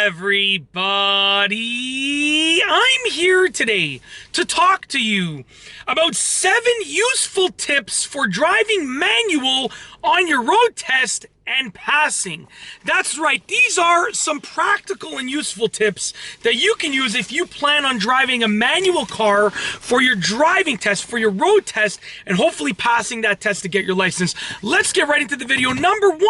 everybody? I'm here today to talk to you about 7 useful tips for driving manual on your road test and passing. That's right, these are some practical and useful tips that you can use if you plan on driving a manual car for your driving test, for your road test, and hopefully passing that test to get your license. Let's get right into the video. Number 1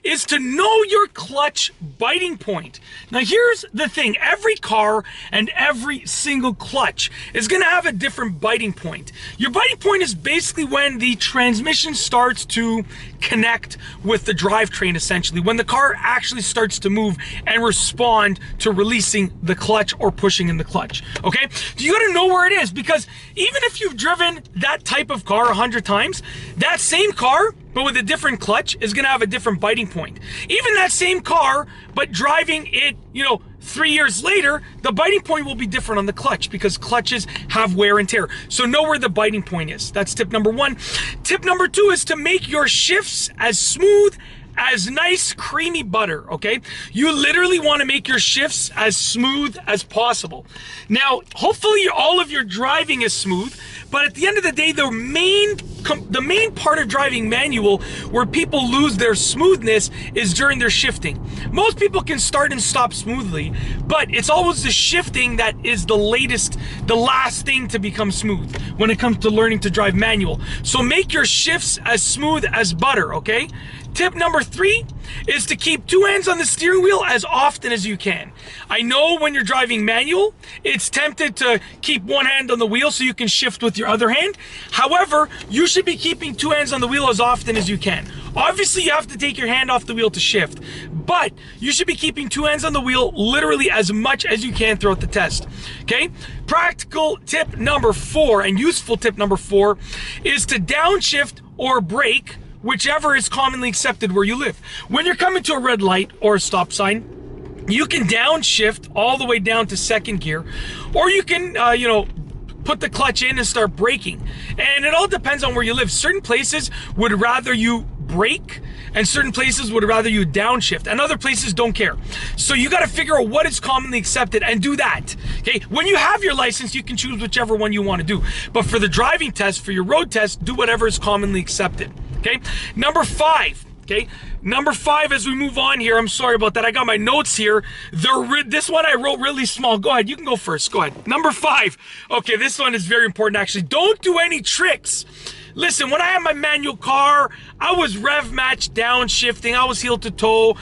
is to know your clutch biting point. Now here's the thing, every car and every single clutch is gonna have a different biting point. Your biting point is basically when the transmission starts to connect with the drivetrain, essentially, when the car actually starts to move and respond to releasing the clutch or pushing in the clutch. Okay, you got to know where it is, because even if you've driven that type of car 100 times, that same car but with a different clutch is going to have a different biting point. Even that same car, but driving it, 3 years later, the biting point will be different on the clutch because clutches have wear and tear. So know where the biting point is. That's tip number 1. Tip number 2 is to make your shifts as smooth as nice creamy butter, okay? You literally want to make your shifts as smooth as possible. Now, hopefully all of your driving is smooth, but at the end of the day, the main part of driving manual where people lose their smoothness is during their shifting. Most people can start and stop smoothly, but it's always the shifting that is the last thing to become smooth when it comes to learning to drive manual. So make your shifts as smooth as butter, okay? Tip number 3 is to keep 2 hands on the steering wheel as often as you can. I know when you're driving manual, it's tempted to keep 1 hand on the wheel so you can shift with your other hand. However, you should be keeping 2 hands on the wheel as often as you can. Obviously, you have to take your hand off the wheel to shift, but you should be keeping 2 hands on the wheel literally as much as you can throughout the test, okay? Practical tip number 4 and useful tip number 4 is to downshift or brake, whichever is commonly accepted where you live. When you're coming to a red light or a stop sign, you can downshift all the way down to 2nd gear, or you can, put the clutch in and start braking. And it all depends on where you live. Certain places would rather you brake, and certain places would rather you downshift, and other places don't care. So you got to figure out what is commonly accepted and do that. Okay, when you have your license, you can choose whichever one you want to do. But for the driving test, for your road test, do whatever is commonly accepted. Okay, number 5. Okay, number 5, as we move on here, I'm sorry about that. I got my notes here. This one I wrote really small. Go ahead, you can go first. Go ahead. Number 5. Okay, this one is very important actually. Don't do any tricks. Listen, when I had my manual car, I was rev match downshifting, I was heel to toe.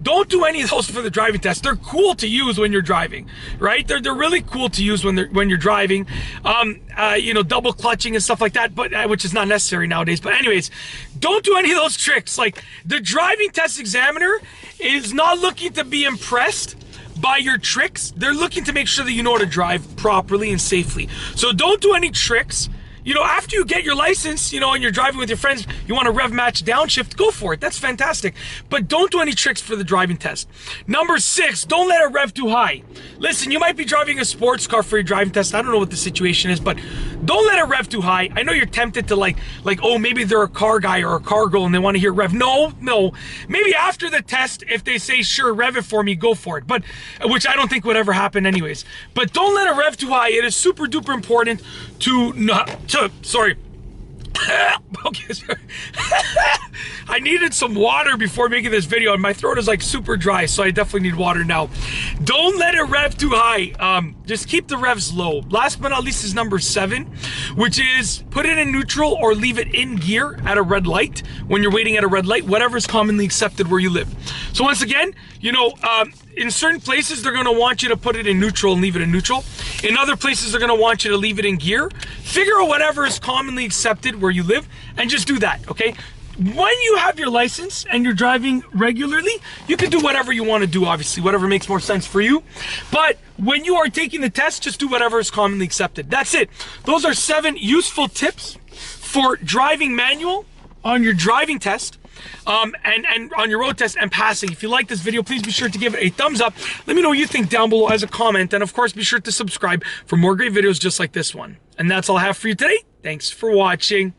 Don't do any of those for the driving test. They're cool to use when you're driving, right? They're really cool to use when you're driving. Double clutching and stuff like that, but which is not necessary nowadays. But anyways, don't do any of those tricks. Like, the driving test examiner is not looking to be impressed by your tricks. They're looking to make sure that you know how to drive properly and safely. So don't do any tricks. After you get your license, and you're driving with your friends, you want to rev match downshift, go for it. That's fantastic. But don't do any tricks for the driving test. Number 6, don't let it rev too high. Listen, you might be driving a sports car for your driving test. I don't know what the situation is, but don't let it rev too high. I know you're tempted to like, oh, maybe they're a car guy or a car girl and they want to hear rev. No. Maybe after the test, if they say, sure, rev it for me, go for it. But, which I don't think would ever happen anyways. But don't let it rev too high. It is super duper important sorry. Okay, sorry. I needed some water before making this video, and my throat is like super dry, so I definitely need water now. Don't let it rev too high. Just keep the revs low. Last but not least is number 7, which is put it in neutral or leave it in gear at a red light when you're waiting at a red light, whatever is commonly accepted where you live. So once again, in certain places, they're going to want you to put it in neutral and leave it in neutral. In other places, they're going to want you to leave it in gear. Figure out whatever is commonly accepted where you live and just do that, okay? When you have your license and you're driving regularly, you can do whatever you want to do, obviously, whatever makes more sense for you. But when you are taking the test, just do whatever is commonly accepted. That's it. Those are 7 useful tips for driving manual on your driving test. And on your road test and passing. If you like this video, please be sure to give it a thumbs up. Let me know what you think down below as a comment. And of course, be sure to subscribe for more great videos just like this one. And that's all I have for you today. Thanks for watching.